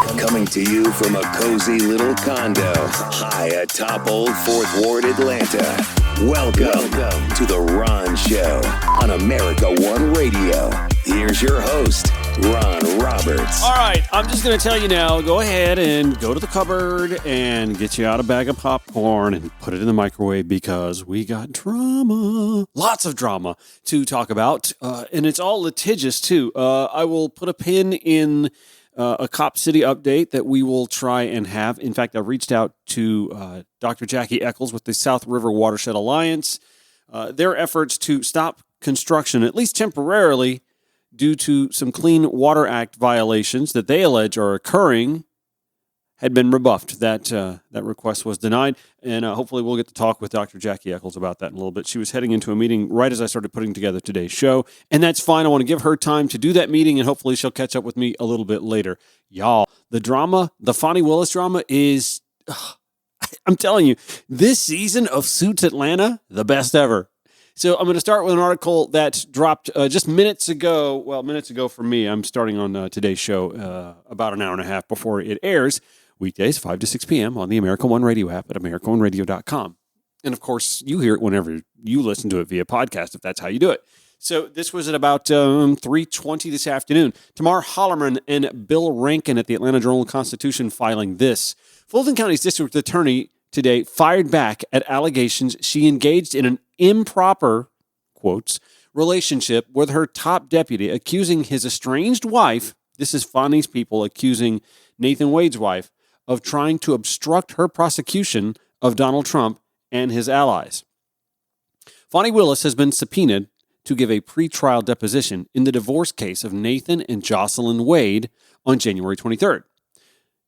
Coming to you from a cozy little condo high atop Old Fourth Ward, Atlanta. Welcome to The Ron Show on America One Radio. Here's your host, Ron Roberts. All right, I'm just going to tell you now, go ahead and go to the cupboard and get you out a bag of popcorn and put it in the microwave because we got drama. Lots of drama to talk about, and it's all litigious, too. I will put a pin in a Cop City update that we will try and have. In fact, I've reached out to Dr. Jackie Eccles with the South River Watershed Alliance. Their efforts to stop construction, at least temporarily, due to some Clean Water Act violations that they allege are occurring, had been rebuffed. That request was denied, and hopefully we'll get to talk with Dr. Jackie Eccles about that in a little bit. She was heading into a meeting right as I started putting together today's show, and that's fine. I want to give her time to do that meeting, and hopefully she'll catch up with me a little bit later. Y'all, the drama, the Fani Willis drama is, I'm telling you, this season of Suits Atlanta, the best ever. So I'm going to start with an article that dropped just minutes ago. Well, minutes ago for me. I'm starting on today's show about an hour and a half before it airs. Weekdays, 5 to 6 p.m. on the America One Radio app at AmericaOneRadio.com. And, of course, you hear it whenever you listen to it via podcast, if that's how you do it. So this was at about 3:20 this afternoon. Tamar Hollerman and Bill Rankin at the Atlanta Journal-Constitution filing this. Fulton County's district attorney today fired back at allegations she engaged in an improper, quotes, relationship with her top deputy, accusing his estranged wife, this is Fani's people accusing Nathan Wade's wife, of trying to obstruct her prosecution of Donald Trump and his allies. Fani Willis has been subpoenaed to give a pretrial deposition in the divorce case of Nathan and Jocelyn Wade on January 23rd.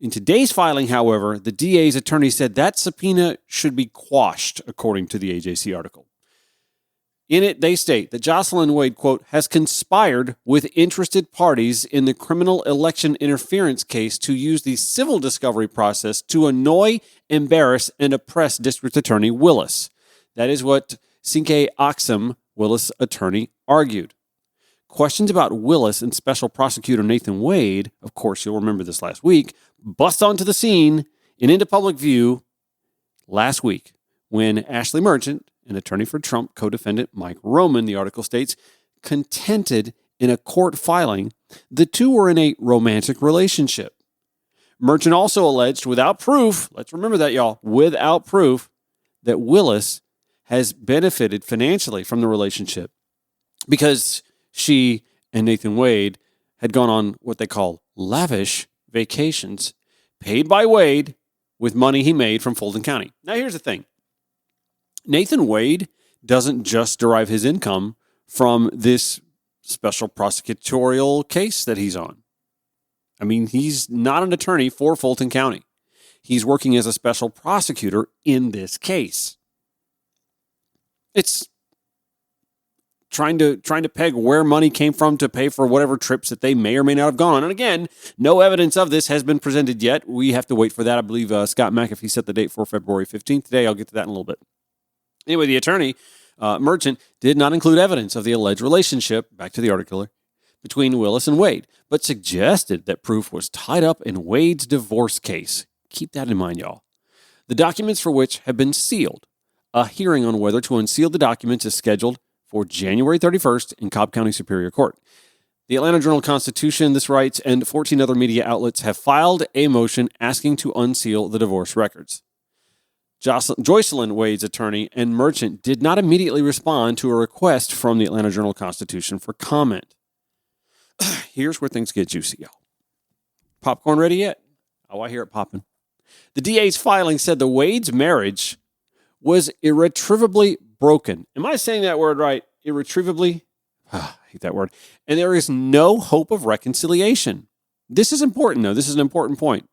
In today's filing, however, the DA's attorney said that subpoena should be quashed, according to the AJC article. In it, they state that Jocelyn Wade, quote, has conspired with interested parties in the criminal election interference case to use the civil discovery process to annoy, embarrass, and oppress District Attorney Willis. That is what Cinque Oxum, Willis' attorney, argued. Questions about Willis and Special Prosecutor Nathan Wade, of course, you'll remember this last week, bust onto the scene and into public view last week when Ashley Merchant, an attorney for Trump co-defendant Mike Roman, the article states, contended in a court filing the two were in a romantic relationship. Merchant also alleged without proof, let's remember that, y'all, without proof, that Willis has benefited financially from the relationship because she and Nathan Wade had gone on what they call lavish vacations paid by Wade with money he made from Fulton County. Now, here's the thing. Nathan Wade doesn't just derive his income from this special prosecutorial case that he's on. I mean, he's not an attorney for Fulton County. He's working as a special prosecutor in this case. It's trying to peg where money came from to pay for whatever trips that they may or may not have gone on. And again, no evidence of this has been presented yet. We have to wait for that. I believe Scott McAfee set the date for February 15th today. I'll get to that in a little bit. Anyway, the attorney, Merchant, did not include evidence of the alleged relationship, back to the article, between Willis and Wade, but suggested that proof was tied up in Wade's divorce case. Keep that in mind, y'all. The documents for which have been sealed. A hearing on whether to unseal the documents is scheduled for January 31st in Cobb County Superior Court. The Atlanta Journal-Constitution, this writes, and 14 other media outlets have filed a motion asking to unseal the divorce records. Jocelyn Wade's attorney and Merchant did not immediately respond to a request from the Atlanta Journal-Constitution for comment. Here's where things get juicy, y'all. Popcorn ready yet? Oh, I hear it popping. The DA's filing said the Wade's marriage was irretrievably broken. Am I saying that word right? Irretrievably? I hate that word. And there is no hope of reconciliation. This is important, though. This is an important point,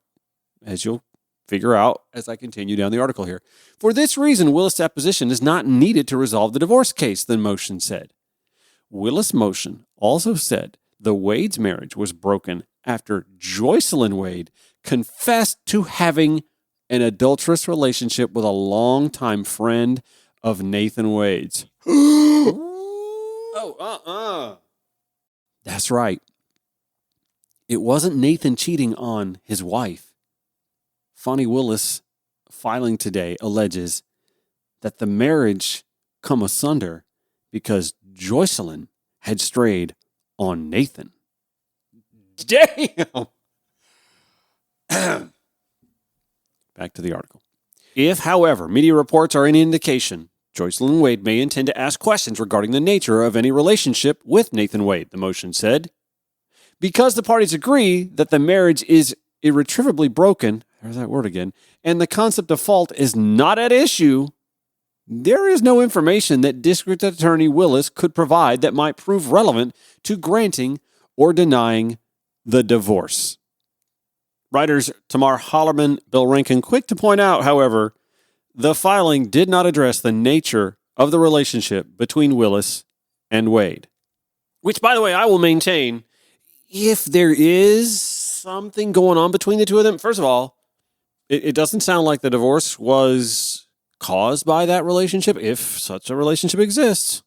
as you'll figure out as I continue down the article here. For this reason, Willis' deposition is not needed to resolve the divorce case, the motion said. Willis' motion also said the Wade's marriage was broken after Jocelyn Wade confessed to having an adulterous relationship with a longtime friend of Nathan Wade's. That's right. It wasn't Nathan cheating on his wife. Fani Willis filing today alleges that the marriage come asunder because Joycelyn had strayed on Nathan. Damn! Back to the article. If, however, media reports are any indication, Joycelyn Wade may intend to ask questions regarding the nature of any relationship with Nathan Wade, the motion said. Because the parties agree that the marriage is irretrievably broken, there's that word again, and the concept of fault is not at issue, there is no information that District Attorney Willis could provide that might prove relevant to granting or denying the divorce. Writers Tamar Hollerman, Bill Rankin, quick to point out, however, the filing did not address the nature of the relationship between Willis and Wade. Which, by the way, I will maintain, if there is something going on between the two of them, first of all, it doesn't sound like the divorce was caused by that relationship. If such a relationship exists,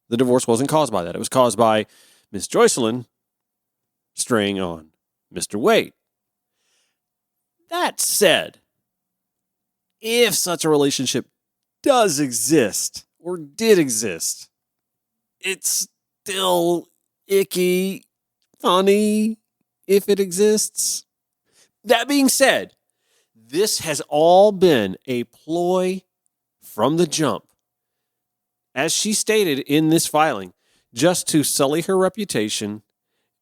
the divorce wasn't caused by that. It was caused by Miss Joycelyn straying on Mr. Wade. That said, if such a relationship does exist or did exist, it's still icky, funny if it exists. That being said, this has all been a ploy from the jump, as she stated in this filing, just to sully her reputation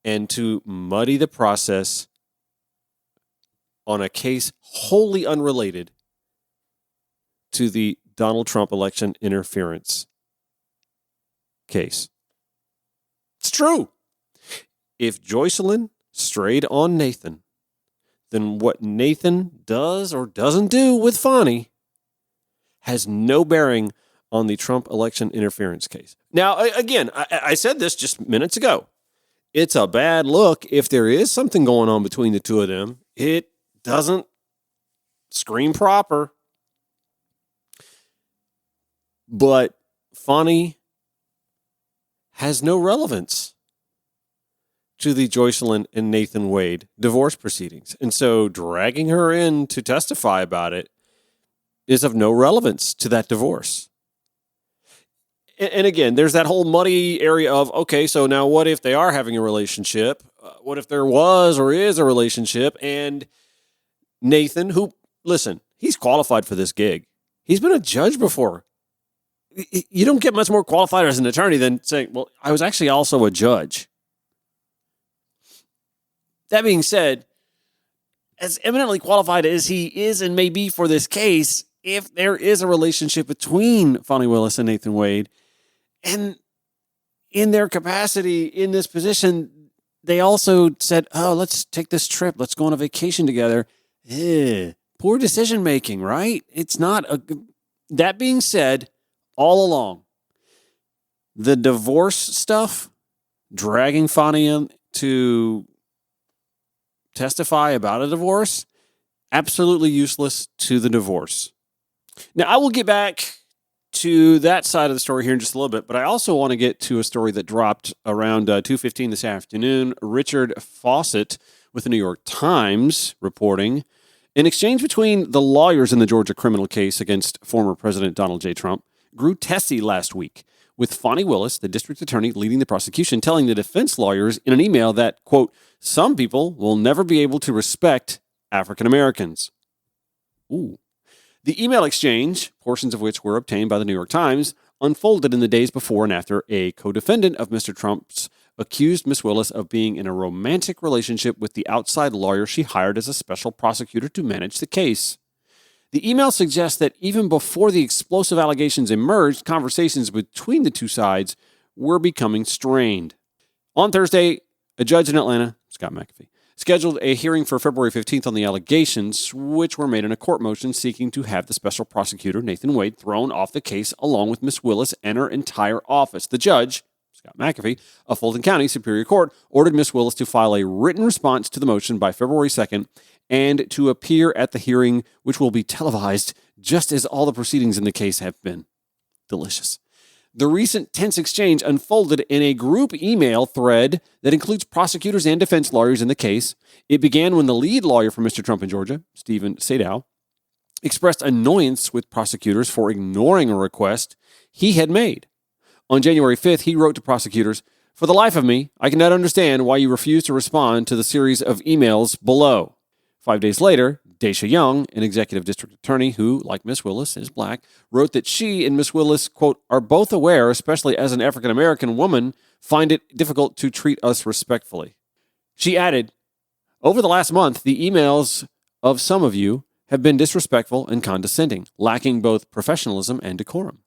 and to muddy the process on a case wholly unrelated to the Donald Trump election interference case. It's true. If Joycelyn strayed on Nathan, then what Nathan does or doesn't do with Fani has no bearing on the Trump election interference case. Now, again, I said this just minutes ago. It's a bad look if there is something going on between the two of them. It doesn't scream proper. But Fani has no relevance to the Joycelyn and Nathan Wade divorce proceedings. And so dragging her in to testify about it is of no relevance to that divorce. And again, there's that whole muddy area of, okay, so now what if they are having a relationship? What if there was or is a relationship? And Nathan, who, listen, he's qualified for this gig. He's been a judge before. You don't get much more qualified as an attorney than saying, well, I was actually also a judge. That being said, as eminently qualified as he is and may be for this case, if there is a relationship between Fani Willis and Nathan Wade, and in their capacity in this position, they also said, oh, let's take this trip. Let's go on a vacation together. Poor decision making, right? It's not a... That being said, all along, the divorce stuff, dragging Fani in to testify about a divorce, absolutely useless to the divorce. Now, I will get back to that side of the story here in just a little bit, but I also want to get to a story that dropped around 2:15 this afternoon. Richard Fawcett with the New York Times reporting an exchange between the lawyers in the Georgia criminal case against former President Donald J. Trump grew testy last week, with Fani Willis, the district attorney leading the prosecution, telling the defense lawyers in an email that, quote, some people will never be able to respect African Americans. Ooh. The email exchange, portions of which were obtained by the New York Times, unfolded in the days before and after a co-defendant of Mr. Trump's accused Miss Willis of being in a romantic relationship with the outside lawyer she hired as a special prosecutor to manage the case. The email suggests that even before the explosive allegations emerged, conversations between the two sides were becoming strained. On Thursday, a judge in Atlanta, Scott McAfee, scheduled a hearing for February 15th on the allegations, which were made in a court motion seeking to have the special prosecutor, Nathan Wade, thrown off the case along with Miss Willis and her entire office. The judge, Scott McAfee, of Fulton County Superior Court, ordered Miss Willis to file a written response to the motion by February 2nd and to appear at the hearing, which will be televised just as all the proceedings in the case have been. Delicious. The recent tense exchange unfolded in a group email thread that includes prosecutors and defense lawyers in the case. It began when the lead lawyer for Mr. Trump in Georgia, Stephen Sadow, expressed annoyance with prosecutors for ignoring a request he had made. On January 5th, he wrote to prosecutors, "For the life of me, I cannot understand why you refuse to respond to the series of emails below." 5 days later, Daisha Young, an executive district attorney who, like Miss Willis, is black, wrote that she and Miss Willis, quote, "are both aware, especially as an African-American woman, find it difficult to treat us respectfully." She added, "Over the last month, the emails of some of you have been disrespectful and condescending, lacking both professionalism and decorum."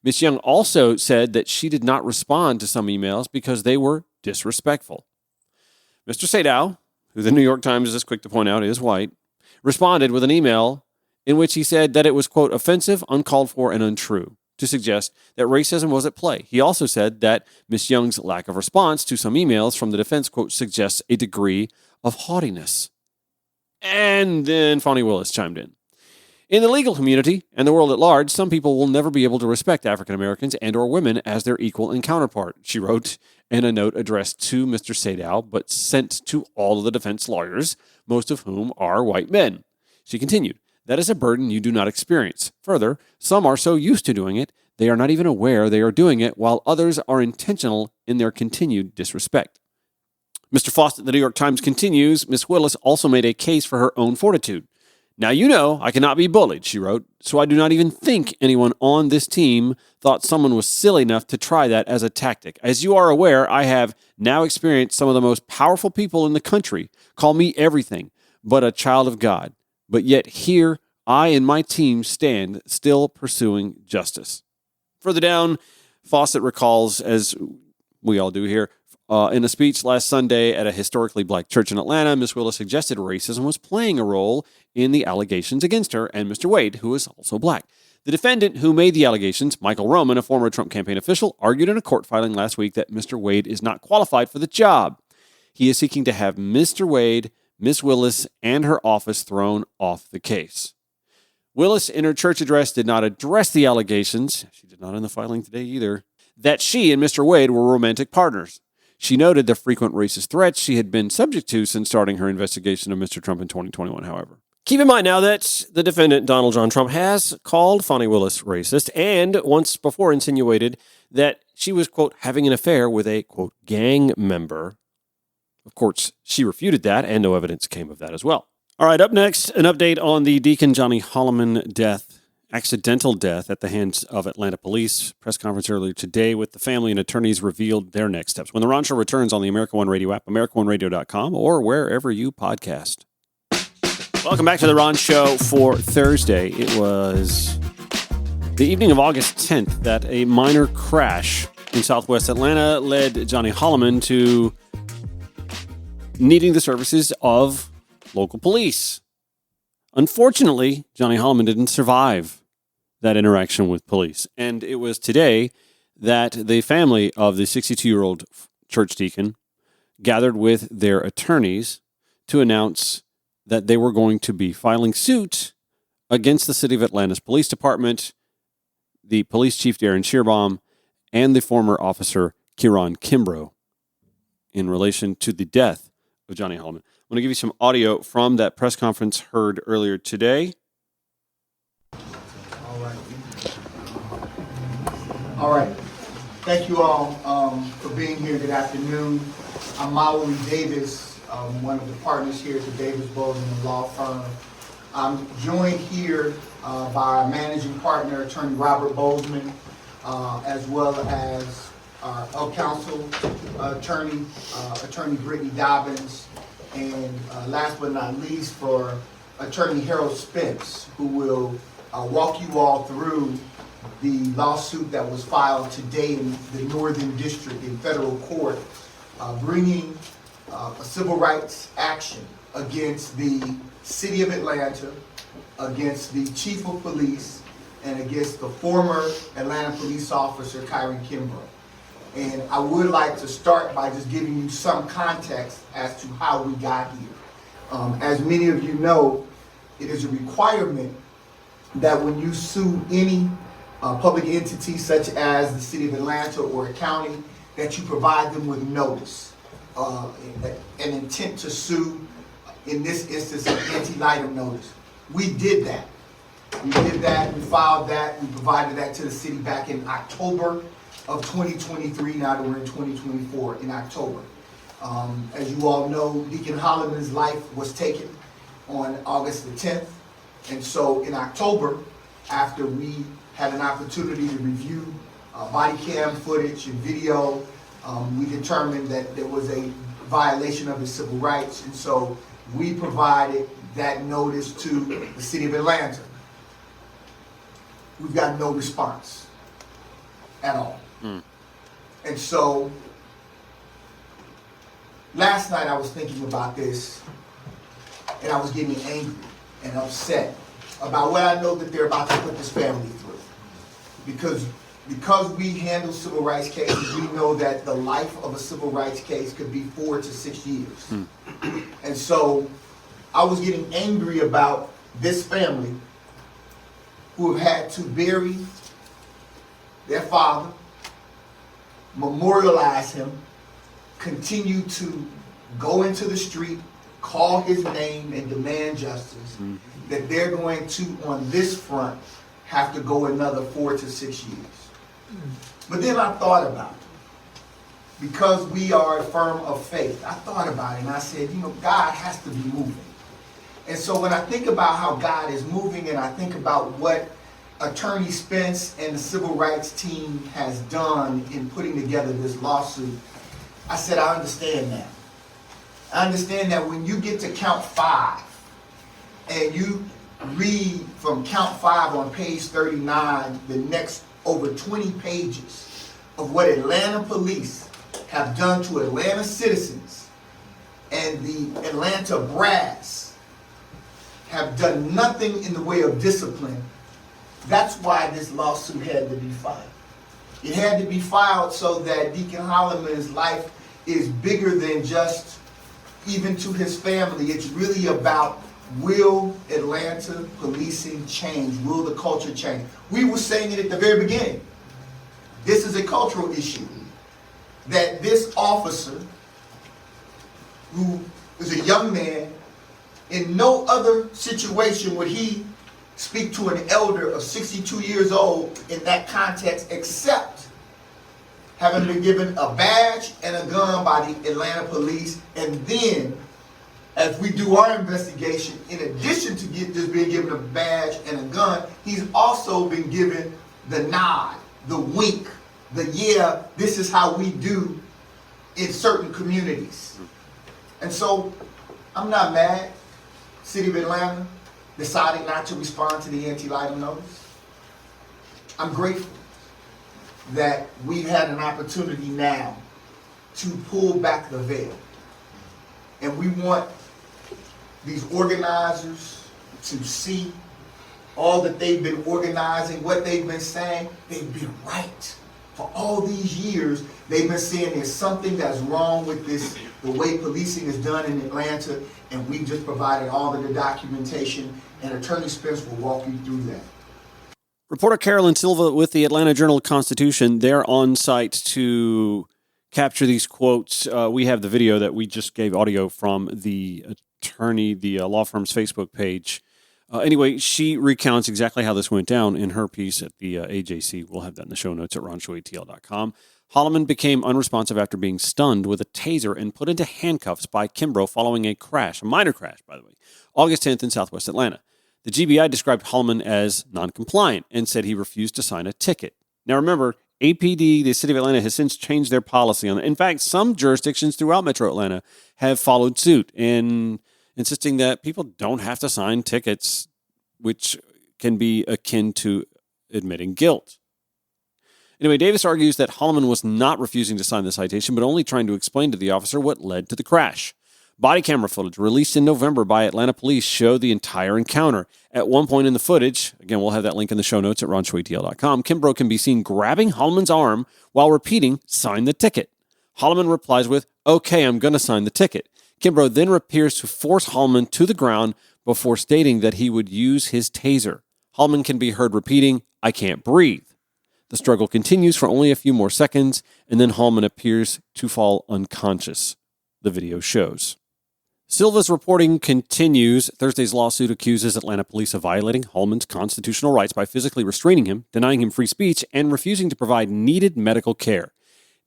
Ms. Young also said that she did not respond to some emails because they were disrespectful. Mr. Sadow, who the New York Times is quick to point out is white, responded with an email in which he said that it was, quote, "offensive, uncalled for, and untrue," to suggest that racism was at play. He also said that Ms. Young's lack of response to some emails from the defense, quote, "suggests a degree of haughtiness." And then Fani Willis chimed in. "In the legal community and the world at large, some people will never be able to respect African Americans and or women as their equal and counterpart," she wrote in a note addressed to Mr. Sadow, but sent to all of the defense lawyers, most of whom are white men. She continued, "That is a burden you do not experience. Further, some are so used to doing it, they are not even aware they are doing it, while others are intentional in their continued disrespect." Mr. Fawcett, the New York Times continues, Ms. Willis also made a case for her own fortitude. "Now you know I cannot be bullied," she wrote, "so I do not even think anyone on this team thought someone was silly enough to try that as a tactic. As you are aware, I have now experienced some of the most powerful people in the country call me everything but a child of God. But yet here I and my team stand still pursuing justice." Further down, Fawcett recalls, as we all do here, in a speech last Sunday at a historically black church in Atlanta, Ms. Willis suggested racism was playing a role in the allegations against her and Mr. Wade, who is also black. The defendant who made the allegations, Michael Roman, a former Trump campaign official, argued in a court filing last week that Mr. Wade is not qualified for the job. He is seeking to have Mr. Wade, Ms. Willis, and her office thrown off the case. Willis, in her church address, did not address the allegations, she did not in the filing today either, that she and Mr. Wade were romantic partners. She noted the frequent racist threats she had been subject to since starting her investigation of Mr. Trump in 2021, however. Keep in mind now that the defendant, Donald John Trump, has called Fani Willis racist and once before insinuated that she was, quote, having an affair with a, quote, gang member. Of course, she refuted that, and no evidence came of that as well. All right, up next, an update on the Deacon Johnny Holloman death, accidental death at the hands of Atlanta police. Press conference earlier today with the family and attorneys revealed their next steps. When the Ron Show returns on the America One Radio app, AmericaOneRadio.com, or wherever you podcast. Welcome back to the Ron Show for Thursday. It was the evening of August 10th that a minor crash in southwest Atlanta led Johnny Holloman to needing the services of local police. Unfortunately, Johnny Holloman didn't survive that interaction with police. And it was today that the family of the 62-year-old church deacon gathered with their attorneys to announce that they were going to be filing suit against the City of Atlanta's police department, the police chief, Darren Shearbaum, and the former officer, Kieran Kimbrough, in relation to the death of Johnny Holloman. I'm going to give you some audio from that press conference heard earlier today. All right. Thank you all for being here. Good afternoon. I'm Maui Davis, one of the partners here at the Davis Bozeman Law Firm. I'm joined here by our managing partner, Attorney Robert Bozeman, as well as our counsel attorney, Attorney Brittany Dobbins, and last but not least for Attorney Harold Spence, who will walk you all through the lawsuit that was filed today in the Northern District in federal court, bringing a civil rights action against the City of Atlanta, against the Chief of Police, and against the former Atlanta police officer, Kieran Kimbrough. And I would like to start by just giving you some context as to how we got here. As many of you know, it is a requirement that when you sue any public entities such as the city of Atlanta or a county, that you provide them with notice, an intent to sue, in this instance, an anti-litem notice. We did that. We filed that, we provided that to the city back in October of 2023, now that we're in 2024, in October. As you all know, Deacon Holloman's life was taken on August the 10th. And so in October, after we had an opportunity to review body cam footage and video, we determined that there was a violation of his civil rights. And so we provided that notice to the city of Atlanta. We've got no response at all. And so last night I was thinking about this, and I was getting angry and upset about what I know that they're about to put this family through. Because we handle civil rights cases, we know that the life of a civil rights case could be 4 to 6 years. And so I was getting angry about this family who have had to bury their father, memorialize him, continue to go into the street, call his name, and demand justice, that they're going to, on this front, have to go another 4 to 6 years. But then I thought about it. Because we are a firm of faith, I thought about it and I said, God has to be moving. And so when I think about how God is moving, and I think about what Attorney Spence and the civil rights team has done in putting together this lawsuit, I said, I understand that. I understand that when you get to count 5 and you read from count 5 on page 39, the next over 20 pages of what Atlanta police have done to Atlanta citizens, and the Atlanta brass have done nothing in the way of discipline, that's why this lawsuit had to be filed. It had to be filed so that Deacon Holloman's life is bigger than just even to his family. It's really about, will Atlanta policing change? Will the culture change? We were saying it at the very beginning. This is a cultural issue. That this officer, who is a young man, in no other situation would he speak to an elder of 62 years old in that context, except having been given a badge and a gun by the Atlanta police. And then, as we do our investigation, in addition to just being given a badge and a gun, he's also been given the nod, the wink, the yeah, this is how we do in certain communities. And so, I'm not mad. City of Atlanta decided not to respond to the anti-litem notice. I'm grateful that we've had an opportunity now to pull back the veil. And we want these organizers to see all that they've been organizing, what they've been saying. They've been right. For all these years, they've been saying there's something that's wrong with this, the way policing is done in Atlanta, and we've just provided all of the documentation, and Attorney Spence will walk you through that. Reporter Carolyn Silva with the Atlanta Journal-Constitution. They're on site to capture these quotes. We have the video that we just gave audio from the attorney, the law firm's Facebook page. Anyway, she recounts exactly how this went down in her piece at the AJC. We'll have that in the show notes at ronshowatl.com. Holloman became unresponsive after being stunned with a taser and put into handcuffs by Kimbrough following a crash, a minor crash, by the way, August 10th in Southwest Atlanta. The GBI described Holloman as non-compliant and said he refused to sign a ticket. Now remember, APD, the city of Atlanta, has since changed their policy on that. In fact, some jurisdictions throughout Metro Atlanta have followed suit in insisting that people don't have to sign tickets, which can be akin to admitting guilt. Anyway, Davis argues that Holloman was not refusing to sign the citation, but only trying to explain to the officer what led to the crash. Body camera footage released in November by Atlanta police showed the entire encounter. At one point in the footage, again, we'll have that link in the show notes at ronshowatl.com, Kimbrough can be seen grabbing Holloman's arm while repeating, "Sign the ticket." Holloman replies with, "Okay, I'm going to sign the ticket." Kimbrough then appears to force Holloman to the ground before stating that he would use his taser. Holloman can be heard repeating, "I can't breathe." The struggle continues for only a few more seconds, and then Hallman appears to fall unconscious, the video shows. Silva's reporting continues. Thursday's lawsuit accuses Atlanta police of violating Hallman's constitutional rights by physically restraining him, denying him free speech, and refusing to provide needed medical care.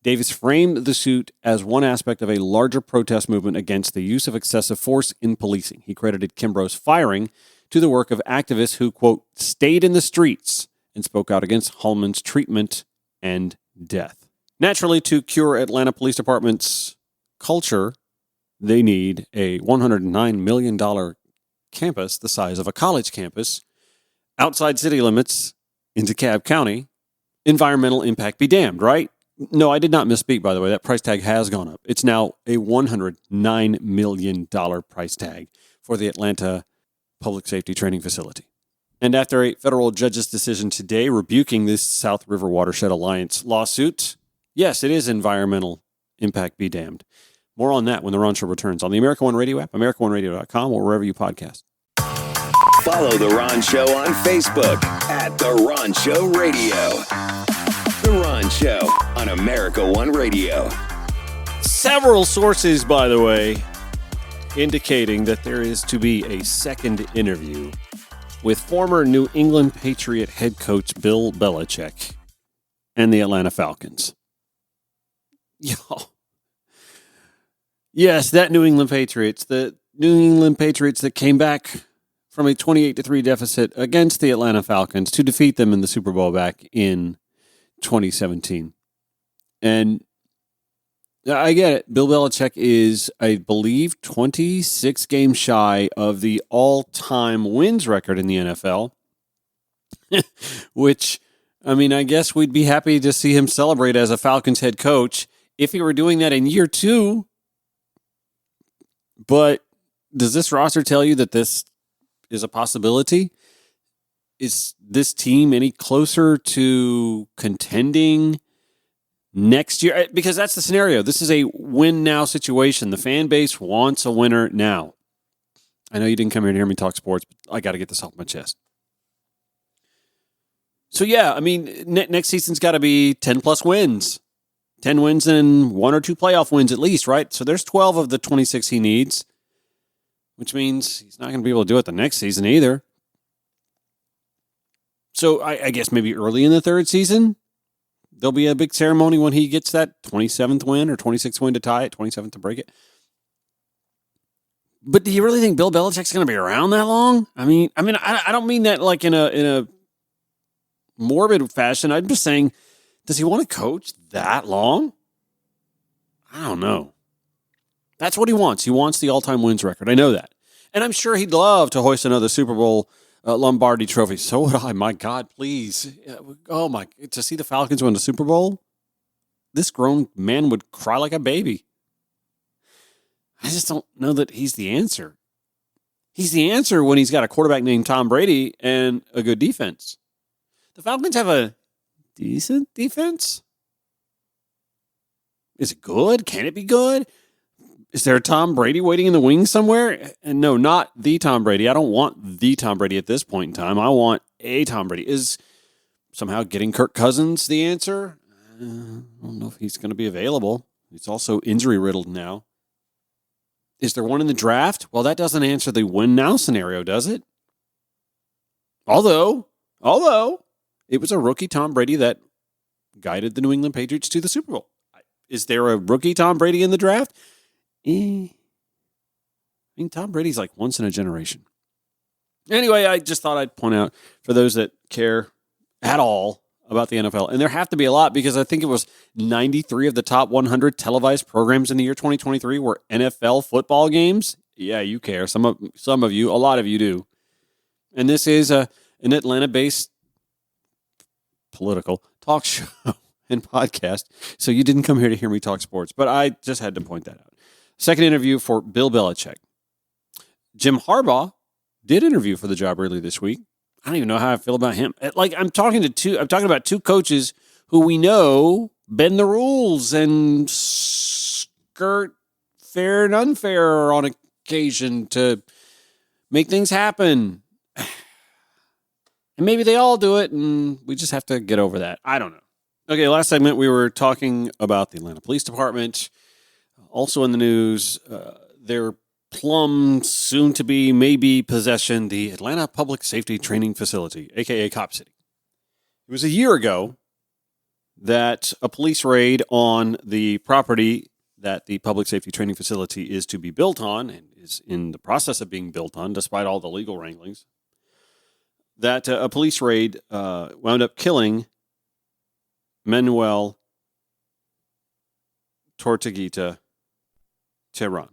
Davis framed the suit as one aspect of a larger protest movement against the use of excessive force in policing. He credited Kimbrough's firing to the work of activists who, quote, stayed in the streets and spoke out against Hallman's treatment and death. Naturally, to cure Atlanta Police Department's culture, they need a $109 million campus the size of a college campus outside city limits in DeKalb County. Environmental impact be damned, right? No, I did not misspeak, by the way. That price tag has gone up. It's now a $109 million price tag for the Atlanta Public Safety Training Facility. And after a federal judge's decision today rebuking this South River Watershed Alliance lawsuit, yes, it is environmental impact be damned. More on that when the Ron Show returns on the America One Radio app, AmericaOneRadio.com, or wherever you podcast. Follow The Ron Show on Facebook at The Ron Show Radio. The Ron Show on America One Radio. Several sources, by the way, indicating that there is to be a second interview with former New England Patriot head coach Bill Belichick and the Atlanta Falcons. Yo. Yes, that New England Patriots, the New England Patriots that came back from a 28-3 deficit against the Atlanta Falcons to defeat them in the Super Bowl back in 2017. And I get it. Bill Belichick is, I believe, 26 games shy of the all-time wins record in the NFL, which, I mean, I guess we'd be happy to see him celebrate as a Falcons head coach if he were doing that in year 2. But does this roster tell you that this is a possibility? Is this team any closer to contending next year? Because that's the scenario. This is a win-now situation. The fan base wants a winner now. I know you didn't come here to hear me talk sports, but I got to get this off my chest. So, yeah, I mean, next season's got to be 10-plus wins. 10 wins and 1 or 2 playoff wins at least, right? So there's 12 of the 26 he needs, which means he's not going to be able to do it the next season either. So I guess maybe early in the third season, there'll be a big ceremony when he gets that 27th win or 26th win to tie it, 27th to break it. But do you really think Bill Belichick's going to be around that long? I mean, I don't mean that like in a morbid fashion. I'm just saying, does he want to coach that long? I don't know. That's what he wants. He wants the all-time wins record. I know that. And I'm sure he'd love to hoist another Super Bowl Lombardi trophy. So would I. My God, please. Oh, my. To see the Falcons win the Super Bowl, this grown man would cry like a baby. I just don't know that he's the answer. He's the answer when he's got a quarterback named Tom Brady and a good defense. The Falcons have a decent defense. Is it good? Can it be good? Is there a Tom Brady waiting in the wings somewhere? And no, not the Tom Brady. I don't want the Tom Brady at this point in time. I want a Tom Brady. Is somehow getting Kirk Cousins the answer? I don't know if he's going to be available. He's also injury-riddled now. Is there one in the draft? Well, that doesn't answer the win-now scenario, does it? Although, it was a rookie Tom Brady that guided the New England Patriots to the Super Bowl. Is there a rookie Tom Brady in the draft? I mean, Tom Brady's like once in a generation. Anyway, I just thought I'd point out for those that care at all about the NFL, and there have to be a lot because I think it was 93 of the top 100 televised programs in the year 2023 were NFL football games. Yeah, you care. Some of you, a lot of you do. And this is an Atlanta-based political talk show and podcast, so you didn't come here to hear me talk sports, but I just had to point that out. Second interview for Bill Belichick. Jim Harbaugh did interview for the job earlier this week. I don't even know how I feel about him. Like I'm talking about two coaches who we know bend the rules and skirt fair and unfair on occasion to make things happen. And maybe they all do it, and we just have to get over that. I don't know. Okay, last segment, we were talking about the Atlanta Police Department. Also in the news, their plum, soon-to-be, maybe possession, the Atlanta Public Safety Training Facility, a.k.a. Cop City. It was a year ago that a police raid on the property that the Public Safety Training Facility is to be built on, and is in the process of being built on, despite all the legal wranglings, that a police raid wound up killing Manuel Tortuguita Tehran.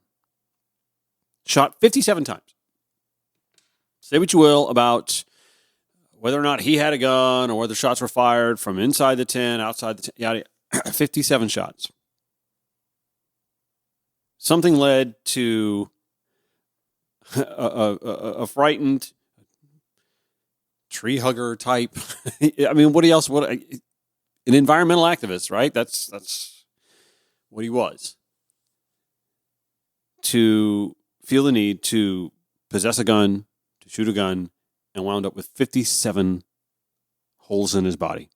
Shot 57 times. Say what you will about whether or not he had a gun or whether shots were fired from inside the tent, outside the tent, yada, 57 shots. Something led to a frightened tree hugger type. I mean, what else? An environmental activist, right? That's what he was. To feel the need to possess a gun, to shoot a gun, and wound up with 57 holes in his body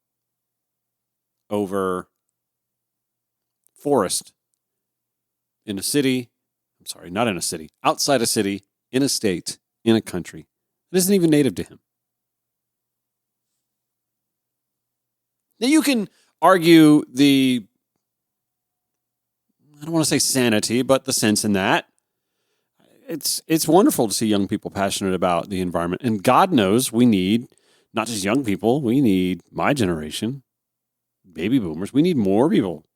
over forest in a city. I'm sorry, not in a city, outside a city, in a state, in a country that isn't even native to him. Now you can argue I don't want to say sanity, but the sense in that. It's wonderful to see young people passionate about the environment. And God knows we need not just young people, we need my generation, baby boomers. We need more people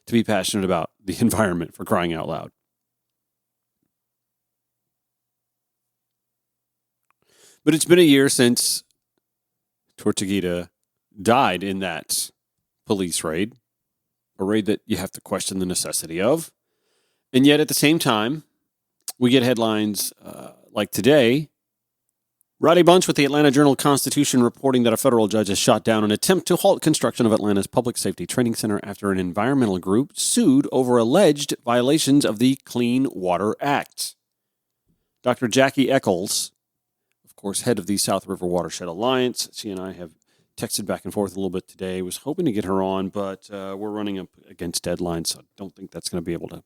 to be passionate about the environment, for crying out loud. But it's been a year since Tortuguita died in that police raid, a raid that you have to question the necessity of. And yet at the same time, we get headlines like today. Rowdy Bunch with the Atlanta Journal-Constitution reporting that a federal judge has shot down an attempt to halt construction of Atlanta's Public Safety Training Center after an environmental group sued over alleged violations of the Clean Water Act. Dr. Jackie Eccles, of course, head of the South River Watershed Alliance, she and I have texted back and forth a little bit today. Was hoping to get her on, but we're running up against deadlines, so I don't think that's going to be able to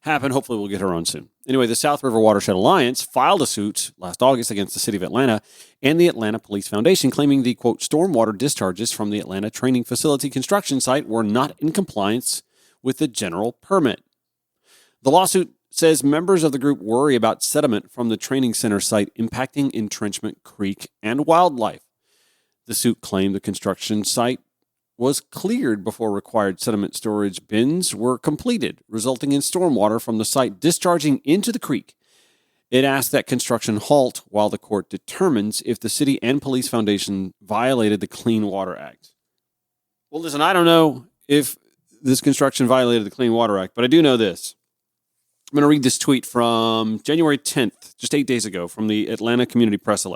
happen. Hopefully we'll get her on soon. Anyway, the South River Watershed Alliance filed a suit last August against the city of Atlanta and the Atlanta Police Foundation, claiming the, quote, stormwater discharges from the Atlanta Training Facility construction site were not in compliance with the general permit. The lawsuit says members of the group worry about sediment from the training center site impacting Entrenchment Creek and wildlife. The suit claimed the construction site was cleared before required sediment storage bins were completed, resulting in stormwater from the site discharging into the creek. It asked that construction halt while the court determines if the city and police foundation violated the Clean Water Act. Well, listen, I don't know if this construction violated the Clean Water Act, but I do know this. I'm going to read this tweet from January 10th, just 8 days ago, from the Atlanta Community Press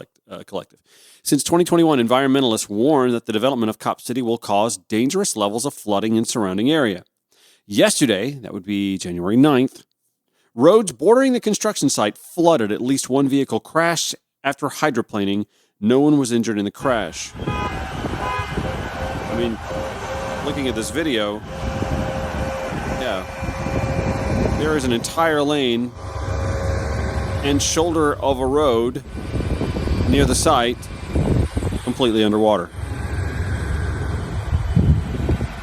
Collective. Since 2021, environmentalists warn that the development of Cop City will cause dangerous levels of flooding in surrounding area. Yesterday, that would be January 9th, roads bordering the construction site flooded. At least one vehicle crashed after hydroplaning. No one was injured in the crash. I mean, looking at this video, yeah, there is an entire lane and shoulder of a road near the site completely underwater.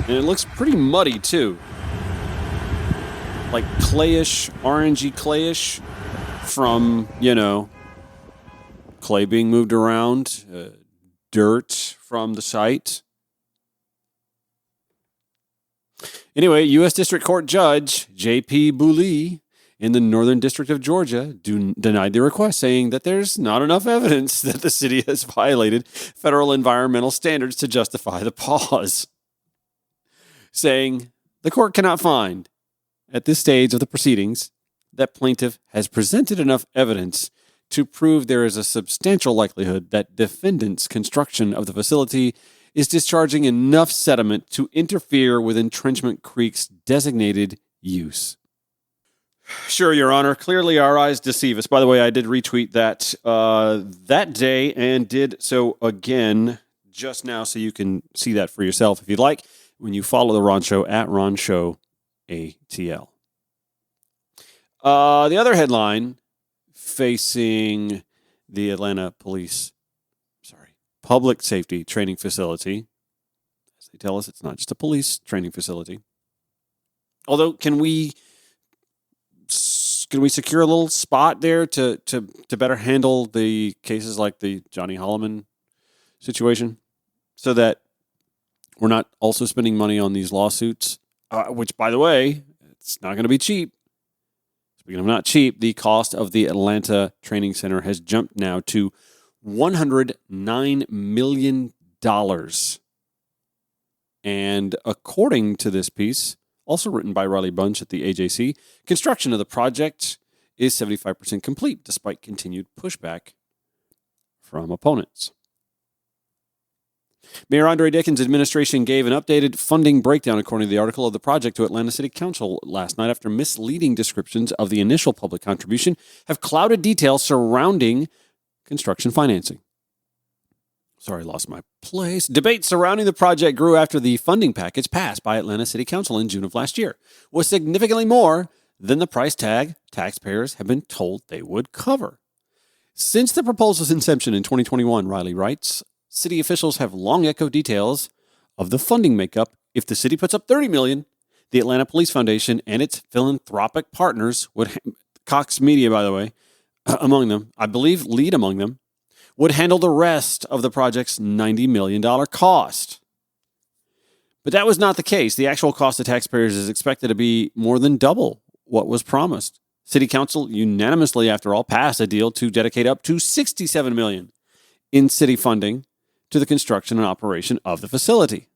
And it looks pretty muddy too. Like clayish, orangey clayish from, clay being moved around, dirt from the site. Anyway, U.S. District Court Judge J.P. Booley in the Northern District of Georgia denied the request, saying that there's not enough evidence that the city has violated federal environmental standards to justify the pause. Saying the court cannot find, at this stage of the proceedings, that plaintiff has presented enough evidence to prove there is a substantial likelihood that defendant's construction of the facility is discharging enough sediment to interfere with Entrenchment Creek's designated use. Sure, Your Honor. Clearly, our eyes deceive us. By the way, I did retweet that that day and did so again just now, so you can see that for yourself if you'd like. When you follow the Ron Show at Ron Show ATL. The other headline facing the Atlanta Public Safety Training Facility. As they tell us, it's not just a police training facility. Although, can we secure a little spot there to better handle the cases like the Johnny Holloman situation, so that we're not also spending money on these lawsuits, which, by the way, it's not going to be cheap. Speaking of not cheap, the cost of the Atlanta Training Center has jumped now to $109 million. And according to this piece, also written by Riley Bunch at the AJC, construction of the project is 75% complete, despite continued pushback from opponents. Mayor Andre Dickens' administration gave an updated funding breakdown, according to the article, of the project to Atlanta City Council last night after misleading descriptions of the initial public contribution have clouded details surrounding construction financing. Sorry, I lost my place. Debate surrounding the project grew after the funding package passed by Atlanta City Council in June of last year was significantly more than the price tag taxpayers have been told they would cover. Since the proposal's inception in 2021, Riley writes, city officials have long echoed details of the funding makeup. If the city puts up $30 million, the Atlanta Police Foundation and its philanthropic partners would, Cox Media, by the way, among them, I believe lead among them, would handle the rest of the project's $90 million cost. But that was not the case. The actual cost to taxpayers is expected to be more than double what was promised. City Council unanimously, after all, passed a deal to dedicate up to $67 million in city funding to the construction and operation of the facility.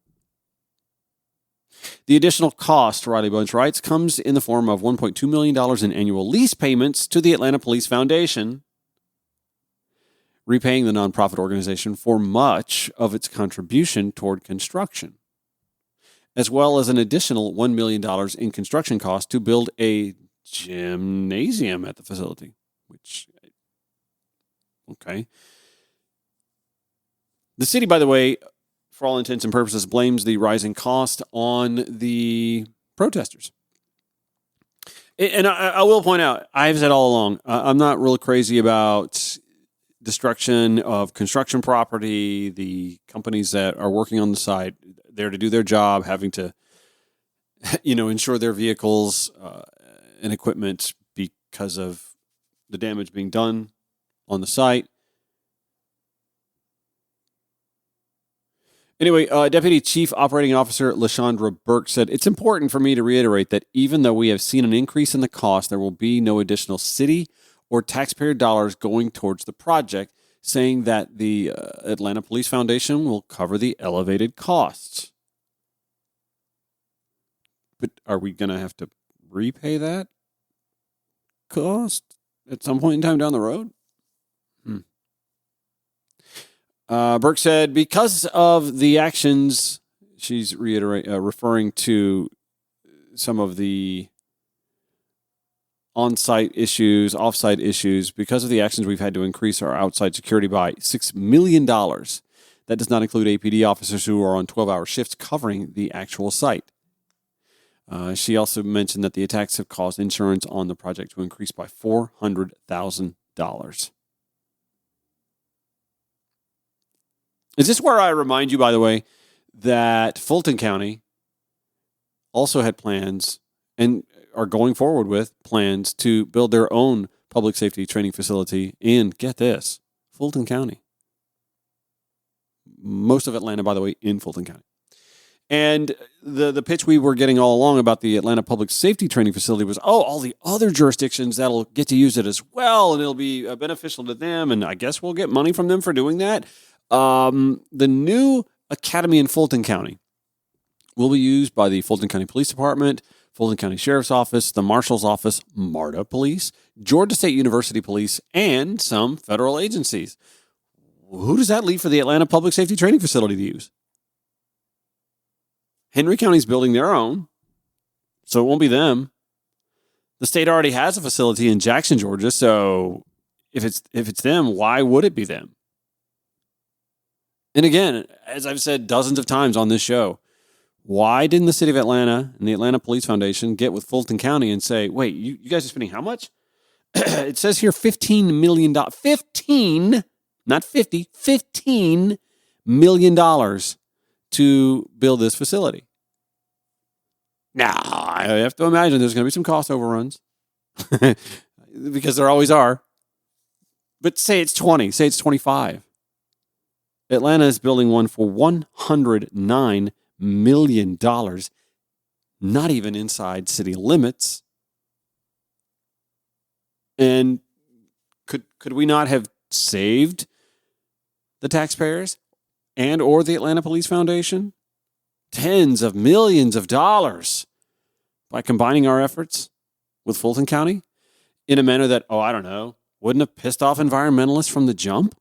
The additional cost, Riley Bunch writes, comes in the form of $1.2 million in annual lease payments to the Atlanta Police Foundation, repaying the nonprofit organization for much of its contribution toward construction, as well as an additional $1 million in construction costs to build a gymnasium at the facility, which, okay. The city, by the way, for all intents and purposes, blames the rising cost on the protesters. And I will point out, I've said all along, I'm not real crazy about destruction of construction property, the companies that are working on the site, there to do their job, having to, insure their vehicles and equipment because of the damage being done on the site. Anyway, Deputy Chief Operating Officer LaShondra Burke said, it's important for me to reiterate that even though we have seen an increase in the cost, there will be no additional city or taxpayer dollars going towards the project, saying that the Atlanta Police Foundation will cover the elevated costs. But are we going to have to repay that cost at some point in time down the road? Burke said, because of the actions, she's referring to some of the on-site issues, off-site issues, because of the actions we've had to increase our outside security by $6 million. That does not include APD officers who are on 12-hour shifts covering the actual site. She also mentioned that the attacks have caused insurance on the project to increase by $400,000. Is this where I remind you, by the way, that Fulton County also had plans and are going forward with plans to build their own public safety training facility in, get this, Fulton County. Most of Atlanta, by the way, in Fulton County. And the pitch we were getting all along about the Atlanta Public Safety Training Facility was, all the other jurisdictions that'll get to use it as well, and it'll be beneficial to them, and I guess we'll get money from them for doing that. The new academy in Fulton County will be used by the Fulton County Police Department, Fulton County Sheriff's Office, the Marshal's Office, MARTA Police, Georgia State University Police, and some federal agencies. Who does that leave for the Atlanta Public Safety Training Facility to use? Henry County's building their own, so it won't be them. The state already has a facility in Jackson, Georgia, so if it's them, why would it be them? And again, as I've said dozens of times on this show, why didn't the city of Atlanta and the Atlanta Police Foundation get with Fulton County and say, wait, you guys are spending how much? It says here $15 million. 15, not 50, $15 million to build this facility. Now, I have to imagine there's going to be some cost overruns because there always are. But say it's 20, say it's 25. Atlanta is building one for $109 million, not even inside city limits. And could we not have saved the taxpayers and or the Atlanta Police Foundation tens of millions of dollars by combining our efforts with Fulton County in a manner that, wouldn't have pissed off environmentalists from the jump?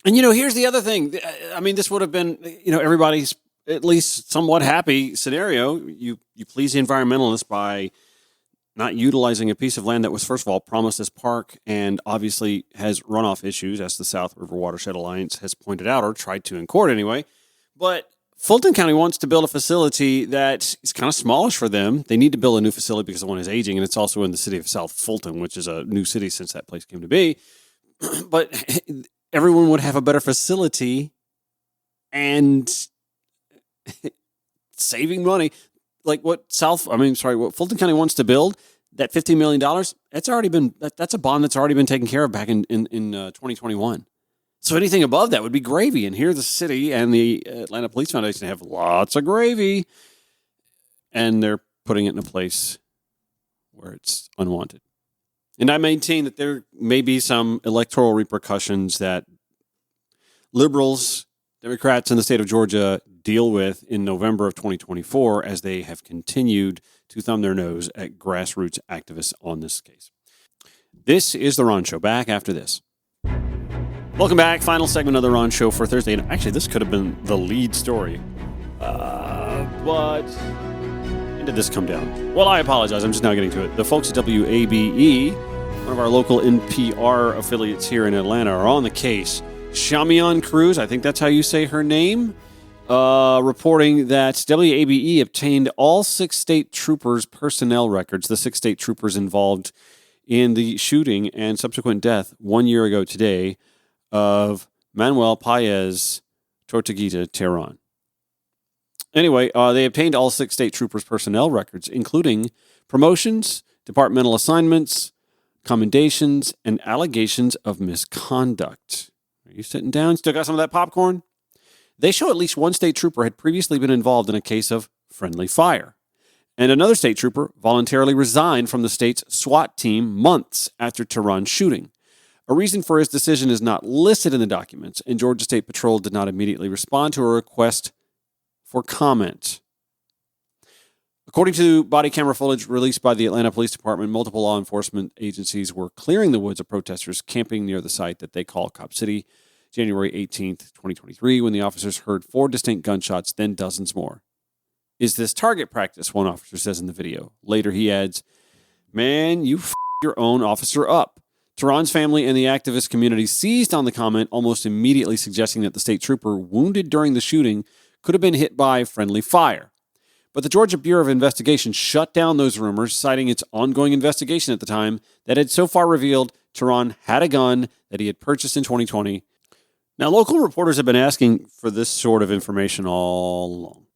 And, here's the other thing. I mean, this would have been, everybody's at least somewhat happy scenario. You please the environmentalists by not utilizing a piece of land that was, first of all, promised as park and obviously has runoff issues, as the South River Watershed Alliance has pointed out, or tried to in court anyway. But Fulton County wants to build a facility that is kind of smallish for them. They need to build a new facility because the one is aging, and it's also in the city of South Fulton, which is a new city since that place came to be. But everyone would have a better facility and saving money. Like what Fulton County wants to build, that $15 million, that's a bond that's already been taken care of back in 2021. So anything above that would be gravy. And here the city and the Atlanta Police Foundation have lots of gravy. And they're putting it in a place where it's unwanted. And I maintain that there may be some electoral repercussions that liberals, Democrats in the state of Georgia deal with in November of 2024 as they have continued to thumb their nose at grassroots activists on this case. This is The Ron Show. Back after this. Welcome back. Final segment of The Ron Show for Thursday. And actually, this could have been the lead story. But when did this come down? Well, I apologize. I'm just now getting to it. The folks at WABE, one of our local NPR affiliates here in Atlanta, are on the case. Shamian Cruz, I think that's how you say her name, reporting that WABE obtained all 6 state troopers' personnel records, the 6 state troopers involved in the shooting and subsequent death 1 year ago today of Manuel Paez Tortuguita Terran. Anyway, they obtained all 6 state troopers' personnel records, including promotions, departmental assignments, commendations, and allegations of misconduct. Are you sitting down? Still got some of that popcorn? They show at least one state trooper had previously been involved in a case of friendly fire. And another state trooper voluntarily resigned from the state's SWAT team months after Tehran's shooting. A reason for his decision is not listed in the documents, and Georgia State Patrol did not immediately respond to a request for comment. According to body camera footage released by the Atlanta Police Department, multiple law enforcement agencies were clearing the woods of protesters camping near the site that they call Cop City, January 18th, 2023, when the officers heard 4 distinct gunshots, then dozens more. Is this target practice? One officer says in the video. Later he adds, man, you your own officer up. Tehran's family and the activist community seized on the comment, almost immediately suggesting that the state trooper wounded during the shooting could have been hit by friendly fire. But the Georgia Bureau of Investigation shut down those rumors, citing its ongoing investigation at the time that had so far revealed Tehran had a gun that he had purchased in 2020. Now, local reporters have been asking for this sort of information all along.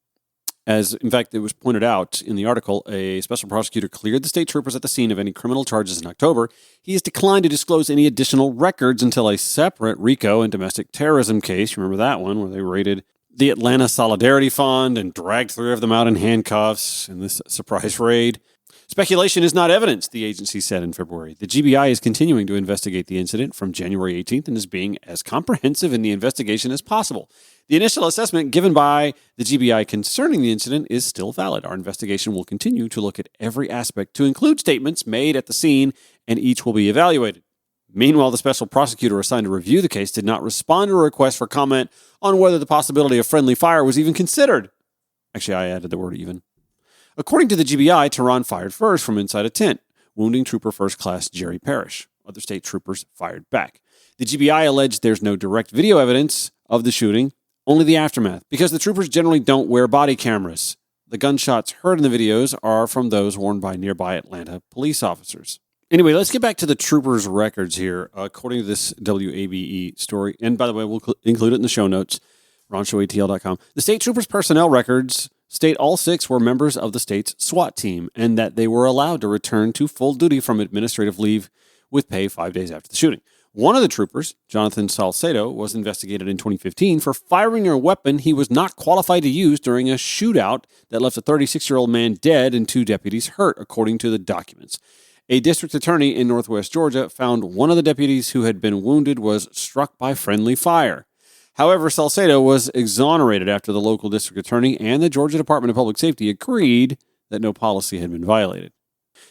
As, in fact, it was pointed out in the article, a special prosecutor cleared the state troopers at the scene of any criminal charges in October. He has declined to disclose any additional records until a separate RICO and domestic terrorism case. Remember that one, where they raided the Atlanta Solidarity Fund and dragged 3 of them out in handcuffs in this surprise raid. Speculation is not evidence, the agency said in February. The GBI is continuing to investigate the incident from January 18th and is being as comprehensive in the investigation as possible. The initial assessment given by the GBI concerning the incident is still valid. Our investigation will continue to look at every aspect to include statements made at the scene, and each will be evaluated. Meanwhile, the special prosecutor assigned to review the case did not respond to a request for comment on whether the possibility of friendly fire was even considered. Actually, I added the word even. According to the GBI, Tehran fired first from inside a tent, wounding Trooper First Class Jerry Parrish. Other state troopers fired back. The GBI alleged there's no direct video evidence of the shooting, only the aftermath, because the troopers generally don't wear body cameras. The gunshots heard in the videos are from those worn by nearby Atlanta police officers. Anyway, let's get back to the troopers' records here. According to this WABE story, and by the way, we'll include it in the show notes, ronshowatl.com. The state troopers' personnel records state all 6 were members of the state's SWAT team and that they were allowed to return to full duty from administrative leave with pay 5 days after the shooting. One of the troopers, Jonathan Salcedo, was investigated in 2015 for firing a weapon he was not qualified to use during a shootout that left a 36-year-old man dead and 2 deputies hurt, according to the documents. A district attorney in Northwest Georgia found one of the deputies who had been wounded was struck by friendly fire. However, Salcedo was exonerated after the local district attorney and the Georgia Department of Public Safety agreed that no policy had been violated.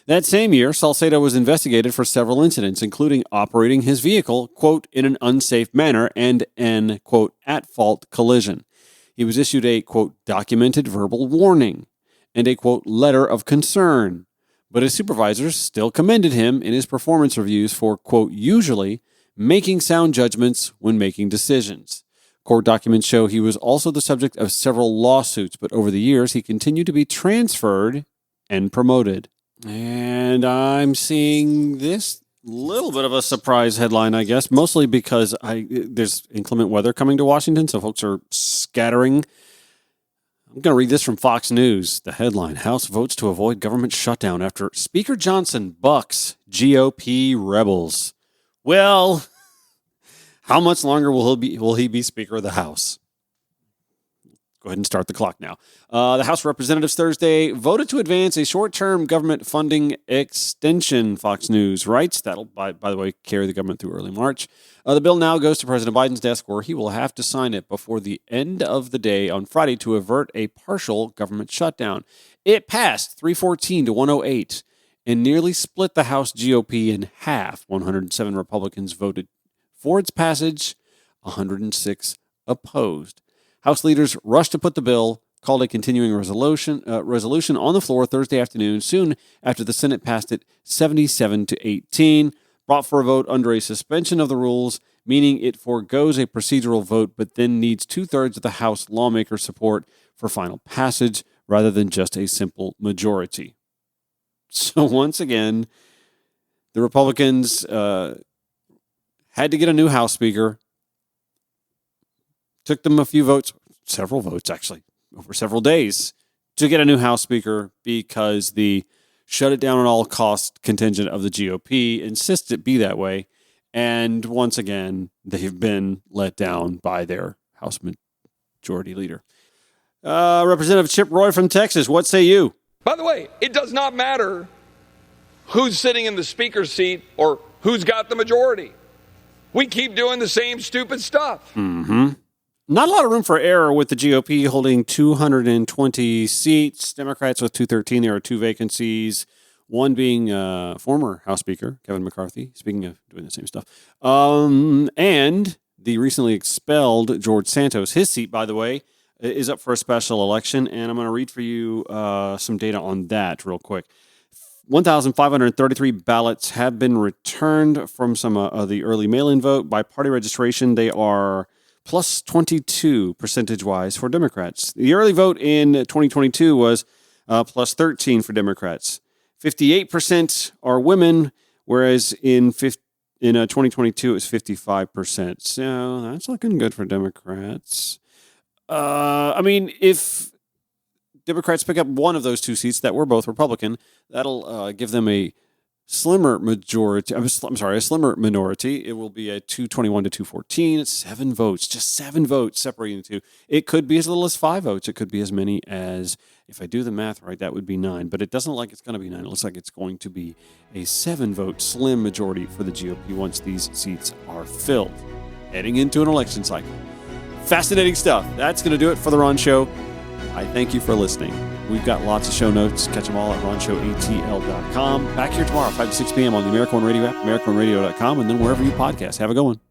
That same year, Salcedo was investigated for several incidents, including operating his vehicle, quote, in an unsafe manner and an, quote, at-fault collision. He was issued a, quote, documented verbal warning and a, quote, letter of concern. But his supervisors still commended him in his performance reviews for, quote, usually making sound judgments when making decisions. Court documents show he was also the subject of several lawsuits, but over the years he continued to be transferred and promoted. And I'm seeing this little bit of a surprise headline, I guess, mostly because there's inclement weather coming to Washington, so folks are scattering. I'm going to read this from Fox News. The headline, House votes to avoid government shutdown after Speaker Johnson bucks GOP rebels. Well, how much longer will he be Speaker of the House? Go ahead and start the clock now. The House of Representatives Thursday voted to advance a short-term government funding extension, Fox News writes. That'll, by the way, carry the government through early March. The bill now goes to President Biden's desk, where he will have to sign it before the end of the day on Friday to avert a partial government shutdown. It passed 314 to 108 and nearly split the House GOP in half. 107 Republicans voted for its passage, 106 opposed. House leaders rushed to put the bill, called a continuing resolution on the floor Thursday afternoon, soon after the Senate passed it 77 to 18, brought for a vote under a suspension of the rules, meaning it forgoes a procedural vote, but then needs 2/3 of the House lawmakers' support for final passage, rather than just a simple majority. So once again, the Republicans had to get a new House Speaker. Took them a few votes, several votes actually, over several days to get a new House Speaker because the shut it down at all cost contingent of the GOP insists it be that way. And once again, they've been let down by their House Majority Leader. Representative Chip Roy from Texas, what say you? By the way, it does not matter who's sitting in the Speaker's seat or who's got the majority. We keep doing the same stupid stuff. Mm-hmm. Not a lot of room for error with the GOP holding 220 seats. Democrats with 213. There are 2 vacancies, one being former House Speaker Kevin McCarthy, speaking of doing the same stuff, and the recently expelled George Santos. His seat, by the way, is up for a special election, and I'm going to read for you some data on that real quick. 1,533 ballots have been returned from some of the early mail-in vote. By party registration, they are plus 22 percentage-wise for Democrats. The early vote in 2022 was plus 13 for Democrats. 58% are women, whereas in 2022 it was 55%. So that's looking good for Democrats. I mean, if Democrats pick up one of those 2 seats that were both Republican, that'll give them a slimmer majority. A slimmer minority. It will be a 221 to 214. It's 7 votes, just 7 votes separating the 2. It could be as little as 5 votes. It could be as many as, if I do the math right, that would be 9. But it doesn't look like it's going to be 9. It looks like it's going to be a 7-vote slim majority for the GOP once these seats are filled, heading into an election cycle. Fascinating stuff. That's going to do it for The Ron Show. I thank you for listening. We've got lots of show notes. Catch them all at ronshowatl.com. Back here tomorrow, 5 to 6 p.m. on the America One Radio app, americaoneradio.com, and then wherever you podcast. Have a good one.